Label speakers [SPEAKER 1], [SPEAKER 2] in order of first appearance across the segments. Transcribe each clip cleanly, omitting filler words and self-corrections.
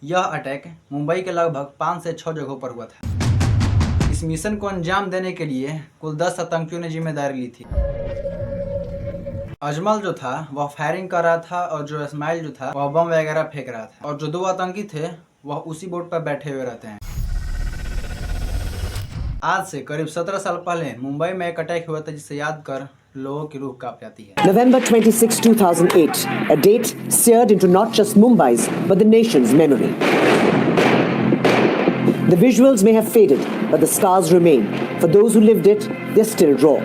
[SPEAKER 1] यह अटैक मुंबई के लगभग 5 से 6 जगहों पर हुआ था। इस मिशन को अंजाम देने के लिए कुल 10 आतंकियों ने जिम्मेदारी ली थी। अजमल जो था वह फायरिंग कर रहा था और जो इस्माइल जो था वह बम वगैरह फेंक रहा था, और जो 2 आतंकी थे वह उसी बोट पर बैठे हुए रहते हैं। आज से करीब 17 साल पहले मुंबई में एक अटैक हुआ था जिसे याद कर लोगों की रूह कांप जाती है।
[SPEAKER 2] November 26, 2008, a date seared into not just Mumbai's but the nation's memory. The visuals may have faded, but the scars remain. For those who lived it, they're still raw.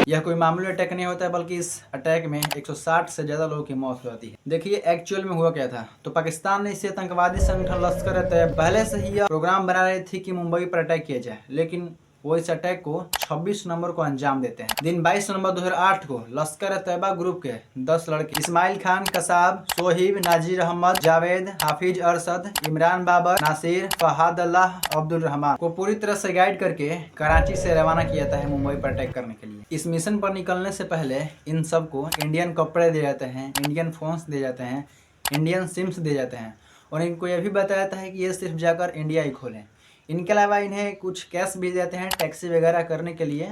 [SPEAKER 1] यह कोई मामूली अटैक नहीं होता है, बल्कि इस अटैक में 160 से ज्यादा लोगों की मौत हो जाती है। देखिए एक्चुअल में हुआ क्या था। तो पाकिस्तान ने इसे आतंकवादी संगठन लश्कर-ए-तैयबा पहले से ही यह प्रोग्राम बना रही थी कि मुंबई पर अटैक किया जाए, लेकिन वो इस अटैक को 26 नवंबर को अंजाम देते हैं। दिन 22 नवंबर 2008 को लश्कर-ए-तैयबा ग्रुप के 10 लड़के इस्माइल खान, कसाब, सोहिब, नाजीर अहमद, जावेद, हाफिज अरशद, इमरान बाबर, नासिर, फहाद अल्लाह, अब्दुल रहमान को पूरी तरह से गाइड करके कराची से रवाना किया जाता है मुंबई पर अटैक करने के लिए। इस मिशन पर निकलने से पहले इन सबको इंडियन कपड़े दिए जाते हैं, इंडियन फोन्स दिए जाते हैं, इंडियन सिम्स दिए जाते हैं, और इनको यह भी बताया जाता है कि ये सिर्फ जाकर इंडिया ही खोलें। इनके अलावा इन्हें कुछ कैश भी दिए जाते हैं टैक्सी वगैरह करने के लिए,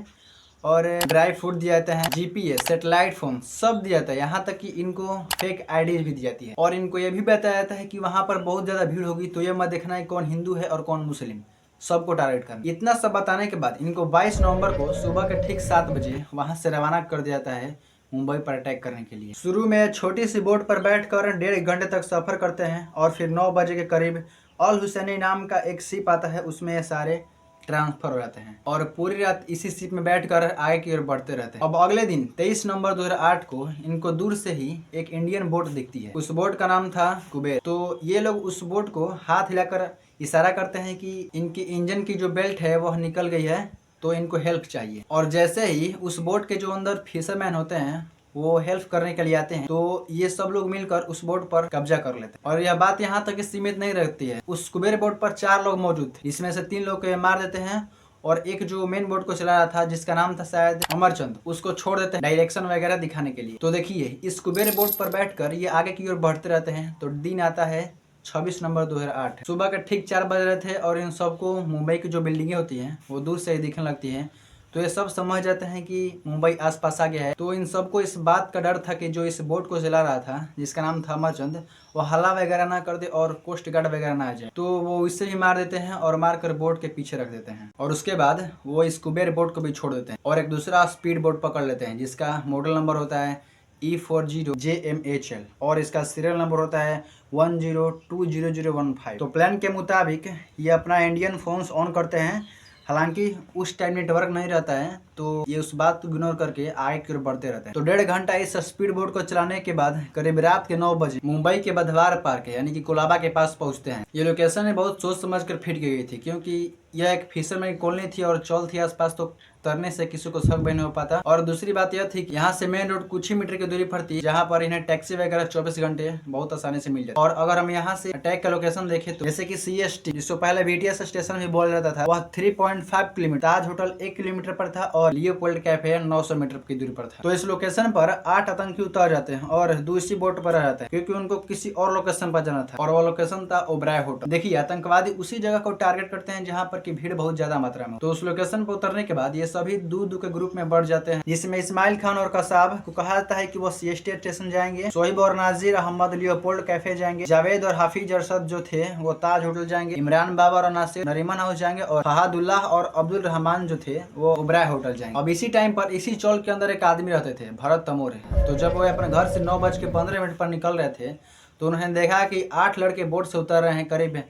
[SPEAKER 1] और ड्राई फ्रूट दिए जाते हैं, जीपीएस, सेटेलाइट फोन सब दिया जाता है। यहाँ तक कि इनको फेक आईडी भी दी जाती है, और इनको यह भी बताया जाता है कि वहाँ पर बहुत ज़्यादा भीड़ होगी, तो ये मत देखना है कौन हिंदू है और कौन मुस्लिम, सबको टारगेट करना। इतना सब बताने के बाद इनको 22 नवंबर को सुबह के ठीक 7 बजे वहाँ से रवाना कर दिया जाता है मुंबई पर अटैक करने के लिए। शुरू में छोटी सी बोट पर बैठकर 1.5 घंटे तक सफ़र करते हैं, और फिर 9 बजे के करीब अल हुसैनी नाम का एक शिप आता है, उसमें ये सारे ट्रांसफर हो जाते हैं और पूरी रात इसी शिप में बैठकर आगे की ओर बढ़ते रहते हैं। अब अगले दिन 23 नवंबर 2008 को इनको दूर से ही एक इंडियन बोट दिखती है। उस बोट का नाम था कुबेर। तो ये लोग उस बोट को हाथ हिलाकर इशारा करते हैं कि इनकी इंजन की जो बेल्ट है वह निकल गई है, तो इनको हेल्प चाहिए। और जैसे ही उस बोट के जो अंदर फिशरमैन होते हैं वो हेल्प करने के लिए आते हैं, तो ये सब लोग मिलकर उस बोट पर कब्जा कर लेते हैं। और यह बात यहाँ तक सीमित नहीं रहती है। उस कुबेर बोट पर 4 लोग मौजूद थे, इसमें से 3 लोग को मार देते हैं, और एक जो मेन बोट को चला रहा था जिसका नाम था शायद अमरचंद, उसको छोड़ देते हैं डायरेक्शन वगैरह दिखाने के लिए। तो देखिए इस कुबेर बोट पर बैठकर ये आगे की ओर बढ़ते रहते हैं। तो दिन आता है 26 नवंबर 2008, सुबह के ठीक 4 बज रहे थे, और इन सबको मुंबई की जो बिल्डिंगें होती हैं वो दूर से ही दिखने लगती हैं। तो ये सब समझ जाते हैं कि मुंबई आसपास आ गया है। तो इन सबको इस बात का डर था कि जो इस बोट को चला रहा था जिसका नाम था अमरचंद, वो हल्ला वगैरह ना कर दे और कोस्ट गार्ड वगैरह ना आ जाए, तो वो इससे भी मार देते हैं और मारकर बोट के पीछे रख देते हैं। और उसके बाद वो इस कुबेर बोट को भी छोड़ देते हैं और एक दूसरा स्पीड बोट पकड़ लेते हैं जिसका मॉडल नंबर होता है E40JMHL, और इसका सीरियल नंबर होता है 10200015। तो प्लान के मुताबिक ये अपना इंडियन फोन्स ऑन करते हैं। हालांकि उस टाइम नेटवर्क नहीं रहता है, तो ये उस बात को इग्नोर करके आगे की ओर बढ़ते रहते हैं। तो 1.5 घंटा इस स्पीड बोट को चलाने के बाद करीब रात के 9 बजे मुंबई के बधवार पार्क यानी कि कोलाबा के पास पहुंचते हैं। ये लोकेशन बहुत सोच समझ कर फिट की गई थी, क्योंकि यह एक फिशरमैन कॉलोनी थी और चौल थी आसपास, तो तरने से किसी को शक भी नहीं हो पाता। और दूसरी बात यह थी कि यहाँ से मेन रोड कुछ ही मीटर की दूरी पर थी, जहाँ पर इन्हें टैक्सी वगैरह 24 घंटे बहुत आसानी से मिल जाती। और अगर हम यहाँ से अटैक का लोकेशन देखें तो जैसे कि CST, जिसको पहले VTS स्टेशन भी बोला जाता था, वह 3.5 किलोमीटर, ताज होटल 1 किलोमीटर पर था, और लियोपोल्ड कैफे 900 मीटर की दूरी पर था। तो इस लोकेशन पर 8 आतंकी उतर जाते हैं और दूसरी बोट पर रह जाते हैं, क्योंकि उनको किसी और लोकेशन पर जाना था, और वो लोकेशन था ओबराय होटल। देखिए आतंकवादी उसी जगह को टारगेट करते हैं जहाँ पर की भीड़ बहुत ज्यादा मात्रा में। तो उस लोकेशन पर उतरने के बाद ये सभी दो के ग्रुप में बढ़ जाते हैं, जिसमें इस्माइल खान और कसाब को कहा जाता है कि वो CST स्टेशन जाएंगे, सोहिब और नाजीर अहमद लियोपोल्ड कैफे जाएंगे, जावेद और हाफिज अरशद जो थे वो ताज होटल जाएंगे, इमरान बाबर और नासिर नरीमन हाउस जाएंगे, और फहादुल्लाह और अब्दुल रहमान जो थे वो ओबराय होटल जाएंगे। अब इसी टाइम पर इसी चौल के अंदर एक आदमी रहते थे, भरत तमोरे। तो जब वो अपने घर से 9:15 पर निकल रहे थे, तो उन्होंने देखा कि 8 लड़के बोट से उतर रहे हैं, करीब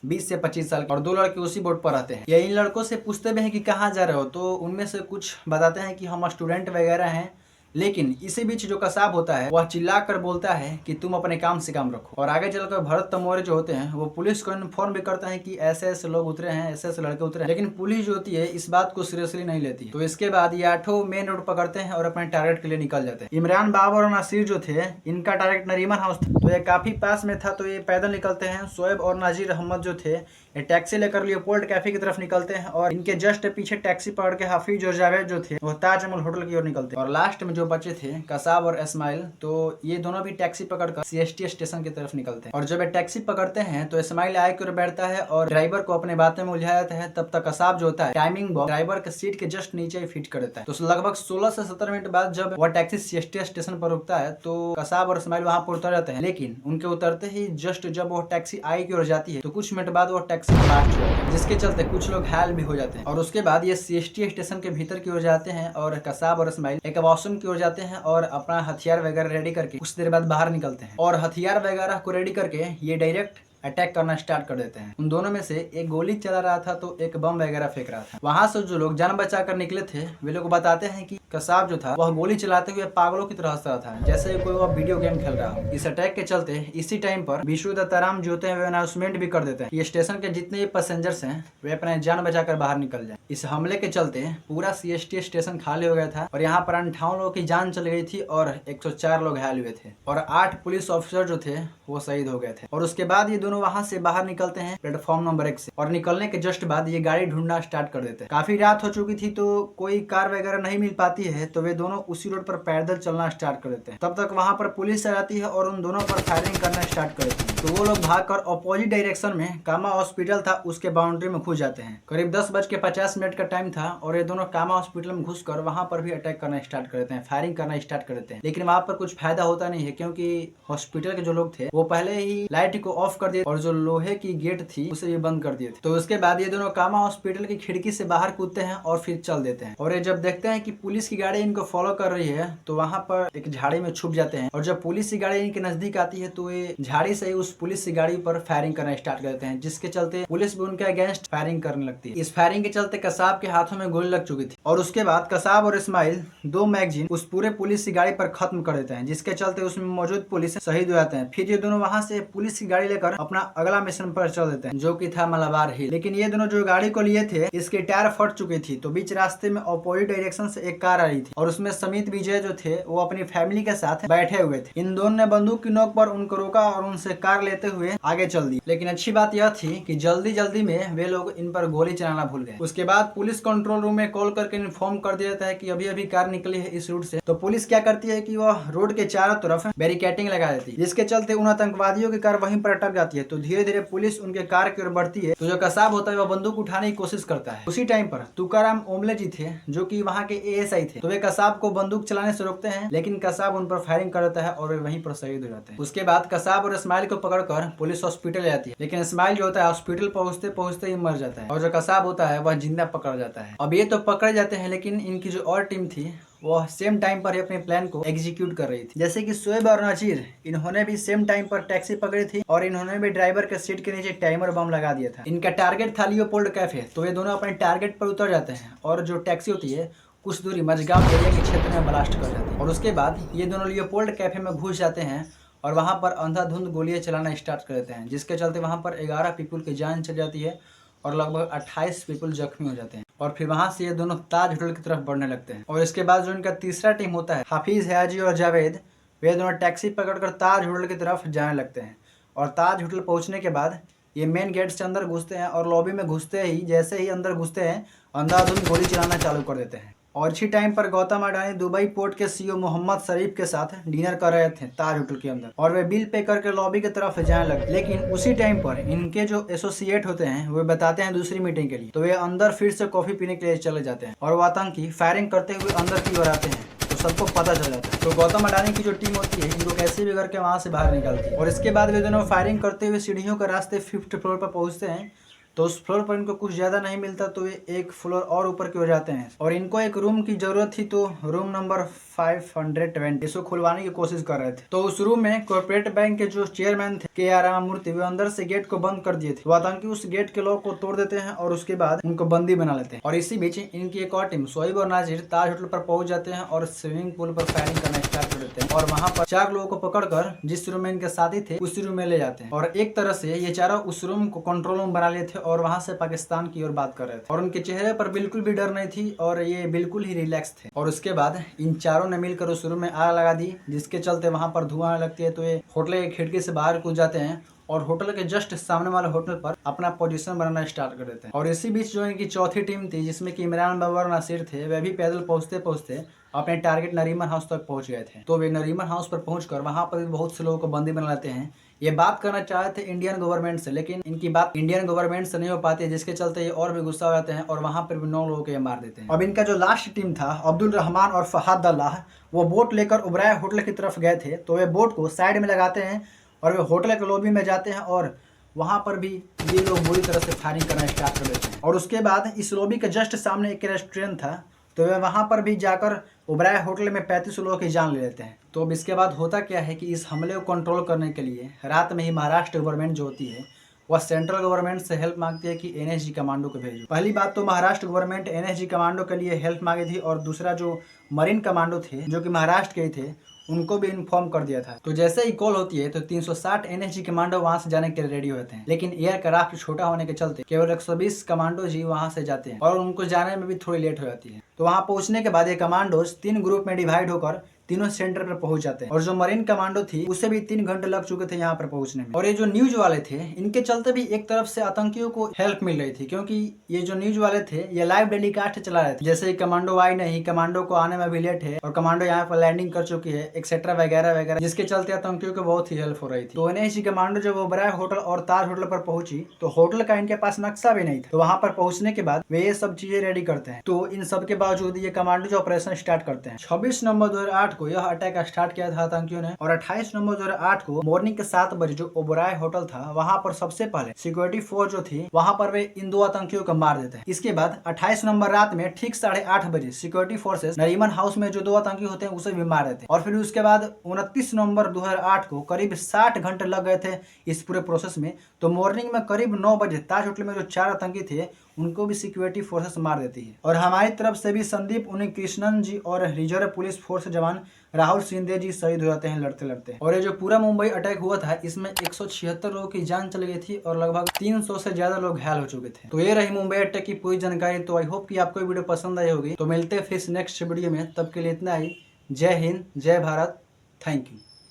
[SPEAKER 1] 20 से 25 साल के, और 2 लड़के उसी बोट पर रहते हैं। ये इन लड़कों से पूछते भी हैं कि कहाँ जा रहे हो, तो उनमें से कुछ बताते हैं कि हम स्टूडेंट वगैरह हैं। लेकिन इसी बीच जो कसाब होता है वह चिल्ला कर बोलता है कि तुम अपने काम से काम रखो। और आगे चलकर भरत तमोरे जो होते हैं वो पुलिस को इन्फॉर्म भी करते हैं कि ऐसे ऐसे लोग उतरे हैं, ऐसे ऐसे लड़के उतरे हैं, लेकिन पुलिस जो होती है इस बात को सीरियसली नहीं लेती। तो इसके बाद ये 8 मेन रोड पकड़ते हैं और अपने टारगेट के लिए निकल जाते हैं। इमरान बाबर और नासिर जो थे इनका टारगेट नरीमन हाउस था, तो ये काफी पास में था, तो ये पैदल निकलते हैं। शोएब और नाजीर अहमद जो थे ये टैक्सी लेकर लियोपोल्ड कैफे की तरफ निकलते हैं, और इनके जस्ट पीछे टैक्सी पकड़ के हाफिज और जावेद जो थे वो ताजमहल होटल की ओर निकलते हैं। और लास्ट में जो बचे थे कसाब और इस्माइल, तो ये दोनों भी टैक्सी पकड़कर CST स्टेशन की तरफ निकलते हैं। और जब ये टैक्सी पकड़ते हैं तो इस्माइल आए की ओर बैठता है और ड्राइवर को अपने बातें में उलझा देता है। तब तक कसाब जो होता है टाइमिंग बॉक्स ड्राइवर के सीट के जस्ट नीचे ही फिट कर देता है। तो लगभग 16 से 17 मिनट बाद जब वह टैक्सी CST स्टेशन पर रुकता है तो कसाब और इस्माइल वहां पर उतर जाते हैं। लेकिन उनके उतरते ही जस्ट जब वो टैक्सी आई की ओर जाती है तो कुछ मिनट बाद वो टैक्सी ब्लास्ट हो जाती है, जिसके चलते कुछ लोग घायल भी हो जाते हैं। और उसके बाद ये CST स्टेशन के भीतर की ओर जाते हैं और कसाब और इस्माइल एक वॉशरूम की ओर जाते हैं और अपना हथियार वगैरह रेडी करके कुछ देर बाद बाहर निकलते हैं। और हथियार वगैरह को रेडी करके ये डायरेक्ट अटैक करना स्टार्ट कर देते हैं। उन दोनों में से एक गोली चला रहा था तो एक बम वगैरह फेंक रहा था। वहां से जो लोग जान बचाकर निकले थे वे लोग बताते हैं कि कसाब जो था वह गोली चलाते हुए पागलों की तरह हंस रहा था, जैसे कोई वह वीडियो गेम खेल रहा हो। इस अटैक के चलते इसी टाइम पर विष्णु दत्ताराम जो होते हैं वे अनाउंसमेंट भी कर देते हैं कि स्टेशन के जितने भी पैसेंजर्स हैं वे अपने जान बचाकर बाहर निकल जाए। इस हमले के चलते पूरा CST स्टेशन खाली हो गया था और यहाँ पर 58 लोगों की जान चली गई थी और 104 लोग घायल हुए थे और 8 पुलिस ऑफिसर जो थे वो शहीद हो गए थे। और उसके बाद ये दोनों वहां से बाहर निकलते हैं प्लेटफॉर्म नंबर 1 से और निकलने के जस्ट बाद ये गाड़ी ढूंढना स्टार्ट कर देते हैं। काफी रात हो चुकी थी तो कोई कार वगैरह नहीं मिल पाती है तो वे दोनों उसी रोड पर पैदल चलना स्टार्ट कर देते हैं। तब तक वहां पर पुलिस आ जाती है और उन दोनों पर फायरिंग करना स्टार्ट कर देती है। तो वो लोग भागकर ऑपोजिट डायरेक्शन में कामा हॉस्पिटल था उसके बाउंड्री में घुस जाते हैं। करीब 10:50 का टाइम था और ये दोनों कामा हॉस्पिटल में घुसकर वहां पर भी अटैक करना स्टार्ट कर देते हैं, फायरिंग करना स्टार्ट कर देते हैं। लेकिन वहां पर कुछ फायदा होता नहीं है क्योंकि हॉस्पिटल के जो लोग थे वो पहले ही लाइट को ऑफ कर दिए और जो लोहे की गेट थी उसे भी बंद कर दिए थे। तो उसके बाद ये दोनों कामा हॉस्पिटल की खिड़की से बाहर कूदते हैं और फिर चल देते हैं। और ये जब देखते हैं कि पुलिस की गाड़ी इनको फॉलो कर रही है तो वहां पर एक झाड़ी में छुप जाते हैं। और जब पुलिस की गाड़ी इनके नजदीक आती है तो ये झाड़ी से ही उस पुलिस की गाड़ी पर फायरिंग करना स्टार्ट कर देते हैं, जिसके चलते पुलिस भी उनके अगेंस्ट फायरिंग करने लगती है। इस फायरिंग के चलते कसाब के हाथों में गोली लग चुकी थी और उसके बाद कसाब और इस्माइल 2 मैगजीन उस पूरे पुलिस की गाड़ी पर खत्म कर देते हैं, जिसके चलते उसमें मौजूद पुलिस शहीद हो जाते हैं। फिर ये दोनों वहां से पुलिस की गाड़ी लेकर अपना अगला मिशन पर चल देते हैं जो कि था मलाबार हिल। लेकिन ये दोनों जो गाड़ी को लिए थे इसके टायर फट चुकी थी तो बीच रास्ते में अपोजिट डायरेक्शन से एक कार आ रही थी और उसमें समित विजय जो थे वो अपनी फैमिली के साथ बैठे हुए थे। इन दोनों ने बंदूक की नोक पर उनको रोका और उनसे कार लेते हुए आगे चल दी। लेकिन अच्छी बात यह थी कि जल्दी जल्दी में वे लोग इन पर गोली चलाना भूल गए। उसके बाद पुलिस कंट्रोल रूम में कॉल करके इन्फॉर्म कर दिया जाता है कि अभी अभी कार निकली है इस रूट से। तो पुलिस क्या करती है कि वह रोड के चारों तरफ बैरिकेटिंग लगा देती है, जिसके चलते उन आतंकवादियों की कार वहीं पर अटक जाती है। तो धीरे धीरे पुलिस उनके कार की ओर बढ़ती है। तो जो कसाब होता है वह बंदूक उठाने की कोशिश करता है। उसी टाइम पर तुकाराम ओमले जी थे जो कि वहाँ के ASI थे, तो वे कसाब को बंदूक चलाने से रोकते हैं लेकिन कसाब उन पर फायरिंग कर देता है और वे वहीं पर शहीद हो जाते हैं। उसके बाद कसाब और इस्माइल को पकड़कर पुलिस हॉस्पिटल ले जाती है, लेकिन इस्माइल जो होता है हॉस्पिटल पहुंचते पहुंचते ही मर जाता है और जो कसाब होता है वह जिंदा पकड़ जाता है। अब ये तो पकड़ जाते हैं लेकिन इनकी जो और टीम थी वह सेम टाइम पर ही अपने प्लान को एग्जीक्यूट कर रही थी। जैसे कि शोएब और नजीर, इन्होंने भी सेम टाइम पर टैक्सी पकड़ी थी और इन्होंने भी ड्राइवर के सीट के नीचे टाइमर बम लगा दिया था। इनका टारगेट था लियोपोल्ड कैफे, तो ये दोनों अपने टारगेट पर उतर जाते हैं और जो टैक्सी होती है कुछ दूरी मझगांव एरिया के क्षेत्र में ब्लास्ट कर जाती है। और उसके बाद ये दोनों लियोपोल्ड कैफे में घुस जाते हैं और वहाँ पर अंधाधुंध गोलियां चलाना स्टार्ट कर देते हैं, जिसके चलते वहाँ पर 11 पीपल की जान चली जाती है और लगभग 28 पीपल जख्मी हो जाते हैं। और फिर वहां से ये दोनों ताज होटल की तरफ बढ़ने लगते हैं। और इसके बाद जो इनका तीसरा टीम होता है हाफिज, हयाजी और जावेद, वे दोनों टैक्सी पकड़कर ताज होटल की तरफ जाने लगते हैं। और ताज होटल पहुंचने के बाद ये मेन गेट से अंदर घुसते हैं और लॉबी में घुसते ही जैसे ही अंदर घुसते हैं अंधाधुंध गोली चलाना चालू कर देते हैं। और इसी टाइम पर गौतम अडानी दुबई पोर्ट के CEO मोहम्मद शरीफ के साथ डिनर कर रहे थे ताज होटल के अंदर और वे बिल पे करके लॉबी की तरफ जाने लगे। लेकिन उसी टाइम पर इनके जो एसोसिएट होते हैं वे बताते हैं दूसरी मीटिंग के लिए, तो वे अंदर फिर से कॉफी पीने के लिए चले जाते हैं और वो आतंकी फायरिंग करते हुए अंदर की ओर आते हैं तो सबको पता चल जाता है। तो गौतम अडानी की जो टीम होती है इनको कैसे भी करके वहां से बाहर निकालती है। और इसके बाद वे दोनों फायरिंग करते हुए सीढ़ियों के रास्ते 5th फ्लोर पर पहुंचते हैं। तो उस फ्लोर पर इनको कुछ ज़्यादा नहीं मिलता तो ये एक फ्लोर और ऊपर की ओर जाते हैं और इनको एक रूम की ज़रूरत थी, तो रूम नंबर 520 इसको खुलवाने की कोशिश कर रहे थे। तो उस रूम में कॉर्पोरेट बैंक के जो चेयरमैन थे के रामामूर्ति, वे अंदर से गेट को बंद कर दिए थे। वो आतंकी उस गेट के लॉक को तोड़ देते हैं और उसके बाद उनको बंदी बना लेते हैं। और इसी बीच इनकी एक और टीम शोएब और नाजिर ताज होटल पर पहुंच जाते हैं और स्विमिंग पूल पर फायरिंग करना स्टार्ट कर देते हैं और वहाँ पर 4 लोगों को पकड़कर जिस रूम में इनके साथी थे उसी रूम में ले जाते हैं। और एक तरह से ये चारों उस रूम को कंट्रोल रूम बना लिए थे और वहाँ से पाकिस्तान की ओर बात कर रहे थे और उनके चेहरे पर बिल्कुल भी डर नहीं थी और ये बिल्कुल ही रिलैक्स थे। और उसके बाद इन चारों ने मिलकर उस रूम में आग लगा दी, जिसके चलते वहां पर धुआं आने लगती है। तो ये होटल की खिड़की से बाहर कूद जाते हैं और होटल के जस्ट सामने वाले होटल पर अपना पोजीशन बनाना स्टार्ट कर देते हैं। और इसी बीच जो इनकी चौथी टीम थी जिसमें कि इमरान बाबा और नासिर थे, वे भी पैदल पहुंचते पहुंचते अपने टारगेट नरीमन हाउस तक पहुंच गए थे। तो वे नरीमन हाउस पर पहुंचकर वहां पर भी बहुत से लोगों को बंदी बना लेते हैं। ये बात करना चाहे थे इंडियन गवर्नमेंट से, लेकिन इनकी बात इंडियन गवर्नमेंट से नहीं हो पाती है, जिसके चलते ये और भी गुस्सा हो जाते हैं और वहां पर भी 9 लोगों को ये मार देते हैं। अब इनका जो लास्ट टीम था अब्दुल रहमान और फहाद अल्लाह, वो बोट लेकर उबराय होटल की तरफ गए थे। तो वे बोट को साइड में लगाते हैं और वे होटल के लॉबी में जाते हैं और वहां पर भी ये लोग बुरी तरह से फायरिंग करना स्टार्ट कर देते हैं। और उसके बाद इस लॉबी के जस्ट सामने एक रेस्टोरेंट था, तो वे वहां पर भी जाकर उबराय होटल में 35 लोगों की जान ले लेते हैं। तो अब इसके बाद होता क्या है कि इस हमले को कंट्रोल करने के लिए रात में ही महाराष्ट्र गवर्नमेंट जो होती है वह सेंट्रल गवर्नमेंट से हेल्प मांगती है कि एनएसजी कमांडो को भेजो। पहली बात तो महाराष्ट्र गवर्नमेंट एनएसजी कमांडो के लिए हेल्प मांगी थी और दूसरा जो मरीन कमांडो थे जो कि महाराष्ट्र के ही थे उनको भी इन्फॉर्म कर दिया था। तो जैसे ही कॉल होती है तो 360 एनएसजी कमांडो वहां से जाने के लिए रेडी होते हैं, लेकिन एयरक्राफ्ट छोटा होने के चलते केवल 120 कमांडो जी वहां से जाते हैं और उनको जाने में भी थोड़ी लेट हो जाती है। तो वहां पहुंचने के बाद ये कमांडोज 3 ग्रुप में डिवाइड होकर तीनों सेंटर पर पहुंच जाते हैं और जो मरीन कमांडो थी उसे भी 3 घंटे लग चुके थे यहाँ पर पहुंचने में। और ये जो न्यूज वाले थे इनके चलते भी एक तरफ से आतंकियों को हेल्प मिल रही थी, क्योंकि ये जो न्यूज वाले थे ये लाइव टेलीकास्ट चला रहे थे, जैसे कमांडो आई नहीं, कमांडो को आने में भी लेट है और कमांडो यहाँ पर लैंडिंग कर चुकी है एक्सेट्रा वगैरह वगैरह, जिसके चलते आतंकियों को बहुत ही हेल्प हो रही थी। तो एनएसजी कमांडो जब ओबराय होटल और ताज होटल पर पहुंची तो होटल का इनके पास नक्शा भी नहीं था। तो वहां पर पहुंचने के बाद वे ये सब चीजें रेडी करते हैं। तो इन सब के बावजूद ये कमांडो जो ऑपरेशन स्टार्ट करते हैं। 26 नवंबर 2008 को यह अटैक स्टार्ट किया था आतंकियों ने और 28 नवंबर 2008 को मॉर्निंग के 7 बजे जो ओबराय होटल था वहां पर सबसे पहले सिक्योरिटी फोर्स जो थी वहां पर वे इन 2 आतंकियों को मार देते हैं। इसके बाद 28 नवंबर रात में ठीक 8:30 बजे सिक्योरिटी फोर्सेस नरीमन हाउस में जो 2 आतंकी होते हैं उसे भी मार देते हैं। और फिर उसके बाद 29 नवंबर 2008 को करीब 60 घंटे लग गए थे इस पूरे प्रोसेस में। तो मॉर्निंग में करीब 9 बजे ताज होटल में जो 4 आतंकी थे उनको भी सिक्योरिटी फोर्सेस मार देती है। और हमारी तरफ से भी संदीप उन्नीकृष्णन जी और रिजर्व पुलिस फोर्स जवान राहुल सिंधे जी शहीद हो जाते हैं लड़ते लड़ते। और ये जो पूरा मुंबई अटैक हुआ था इसमें 176 लोगों की जान चली गई थी और लगभग 300 से ज्यादा लोग घायल हो चुके थे। तो ये रही मुंबई अटैक की पूरी जानकारी। तो आई होप कि आपको वीडियो पसंद आई होगी। तो मिलते हैं फिर नेक्स्ट वीडियो में, तब के लिए इतना ही। जय हिंद, जय भारत, थैंक यू।